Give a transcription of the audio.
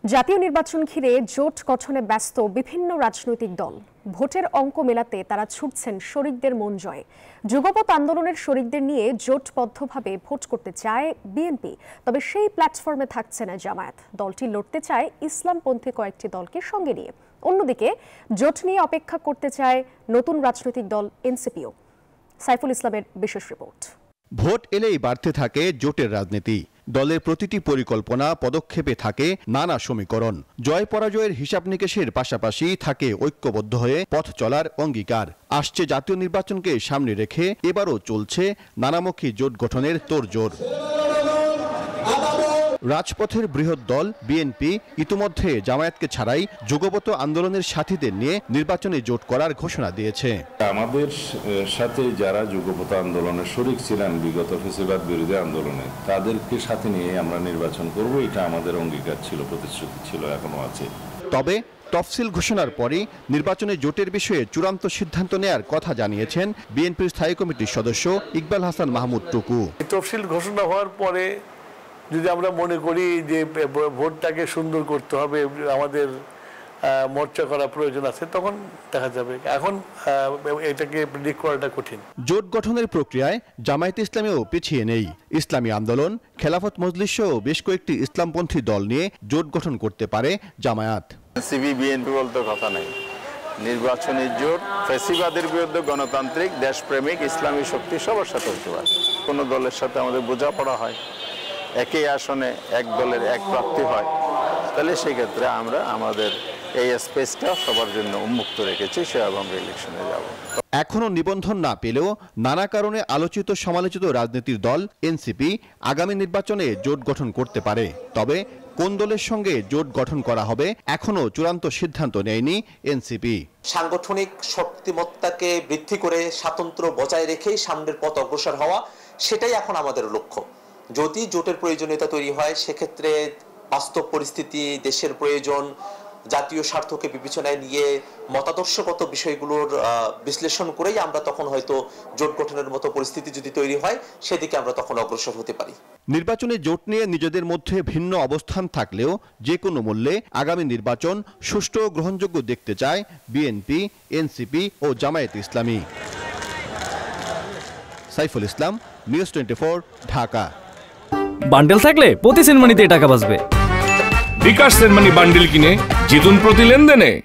জাতীয় নির্বাচন ঘিরে জোট গঠনে ব্যস্ত বিভিন্ন রাজনৈতিক দল। ভোটের অঙ্ক মেলাতে তারা ছুটছেন শরিকদের মন জয়ে। যুগপৎ আন্দোলনের শরিকদের নিয়ে জোটবদ্ধভাবে ভোট করতে চায় বিএনপি, তবে সেই প্ল্যাটফর্মে থাকছে না জামায়াত। দলটি লড়তে চায় ইসলামপন্থী কয়েকটি দলকে সঙ্গে নিয়ে। অন্যদিকে জোট নিয়ে অপেক্ষা করতে চায় নতুন রাজনৈতিক দল এনসিপিও। সাইফুল ইসলামের বিশেষ রিপোর্ট। ভোট এলেই বাড়তে থাকে জোটের রাজনীতি। দলের প্রতিটি পরিকল্পনা পদক্ষেপে থাকে নানা সমীকরণ। জয় পরাজয়ের হিসাব নিকেশের পাশাপাশি থাকে ঐক্যবদ্ধ হয়ে পথ চলার অঙ্গীকার। আসছে জাতীয় নির্বাচনকে সামনে রেখে এবারও চলছে নানামুখী জোট গঠনের তোড়জোড়। রাজপথের বৃহৎ দল বিএনপি ইতিমধ্যে জামায়াতকে ছাড়াই যুগপৎ আন্দোলনের সাথীদের নিয়ে নির্বাচনে জোট করার ঘোষণা দিয়েছে। আমাদের সাথে যারা যুগপৎ আন্দোলনের শরিক ছিলেন বিগত ফ্যাসিবাদ বিরোধী আন্দোলনে, তাদেরকে সাথে নিয়ে আমরা নির্বাচন করব, এটা আমাদের অঙ্গীকার ছিল, প্রতিশ্রুতি ছিল, এখনো আছে। তবে তফসিল ঘোষণার পরই নির্বাচনে জোটের বিষয়ে চূড়ান্ত সিদ্ধান্ত নেয়ার কথা জানিয়েছেন বিএনপির স্থায়ী কমিটির সদস্য ইকবাল হাসান মাহমুদ টুকু। তফসিল ঘোষণা হওয়ার পরে যদি আমরা মনে করি যে ভোটটাকে সুন্দর করতে হবে, আমাদের মোর্চা করা প্রয়োজন আছে, তখন দেখা যাবে। এখন এটাকে প্রেডিক্ট করাটা কঠিন। জোট গঠনের প্রক্রিয়ায় জামায়াত ইসলামীও পিছিয়ে নেই। ইসলামী আন্দোলন, খেলাফত মজলিস সহ বেশ কয়েকটি ইসলামপন্থী দল নিয়ে জোট গঠন করতে পারে জামায়াত। সিবি বিএনপি বলতে কথা নেই। নির্বাচনী জোট ফ্যাসিবাদের বিরুদ্ধে গণতান্ত্রিক দেশপ্রেমিক ইসলামী শক্তি সবার সাথে হতে পারে। কোনো দলের সাথে আমাদের বোঝাপড়া হয়, একই আসনে এক দলের এক প্রার্থী হয়, তাহলে সেক্ষেত্রে আমরা আমাদের এই স্পেসটা সবার জন্য উন্মুক্ত রেখেছি, সেভাবে আমরা ইলেকশনে যাব। এখনো নিবন্ধন না পেলেও নানা কারণে আলোচিত সমালোচিত রাজনীতির দল এনসিপি আগামী নির্বাচনে জোট গঠন করতে পারে। তবে কোন দলের সঙ্গে জোট গঠন করা হবে এখনো চূড়ান্ত সিদ্ধান্ত নেয়নি এনসিপি। সাংগঠনিক শক্তিমত্তাকে বৃদ্ধি করে স্বাতন্ত্র্য বজায় রেখেই সামনের পথ অগ্রসর হওয়া, সেটাই এখন আমাদের লক্ষ্য। যদি জোটের প্রয়োজনীয়তা তৈরি হয়, সেক্ষেত্রে বাস্তব পরিস্থিতি, দেশের প্রয়োজন, জাতীয় স্বার্থকে বিবেচনায় নিয়ে মতাদর্শগত বিষয়গুলোর বিশ্লেষণ করেই আমরা তখন হয়তো জোট গঠনের মতো পরিস্থিতি যদি তৈরি হয়, সেদিকে আমরা তখন অগ্রসর হতে পারি। নির্বাচনে জোট নিয়ে নিজেদের মধ্যে ভিন্ন অবস্থান থাকলেও যে কোনো মূল্যে আগামী নির্বাচন সুষ্ঠু ও গ্রহণযোগ্য দেখতে চায় বিএনপি, এনসিপি ও জামায়াত ইসলামী। সাইফুল ইসলাম, নিউজ 24, ঢাকা। বান্ডেল থাকলে প্রতি সেনমানিতে টাকা বাঁচবে। বিকাশ সেনমানি বান্ডেল কিনে জিতুন প্রতি লেনদেনে।